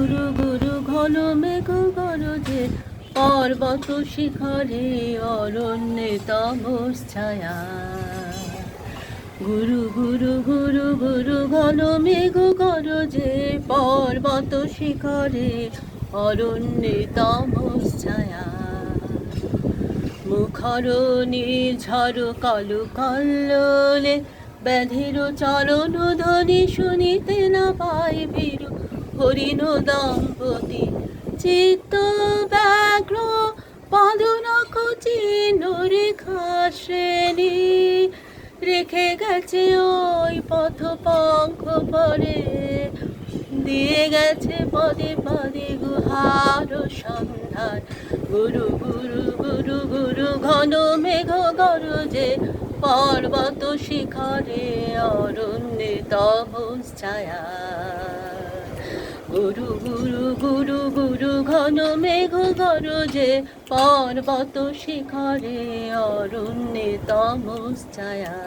গুরু গুরু ঘন মেঘ গরজে, পর্বত শিখরে অরণ্যে তমস ছায়া। গুরু গুরু গুরু গুরু ঘন মেঘ গরজে, পর্বত শিখরে অরণ্যে তমস ছায়া। মুখর নির্ঝর কলু কল্লোলে, ব্যাধির চরণ ধ্বনি শুনিতে না পাই ভীরু হরিণ দম্পতি। চিত্ত ব্যাঘ্র পদনখ চিহ্ন রেখা শ্রেণী, রেখে গেছে ওই পথ পঙ্খ পরে, দিয়ে গেছে পদে পদে গুহার সন্ধান। গুরু গুরু গুরু গুরু ঘন মেঘ গরজে, পর্বত শিখরে অরণ্যে তমস ছায়া। গুরু গুরু গুরু গুরু ঘন মেঘ গরজে, পর্বত শিখরে অরণ্যে তমস ছায়া।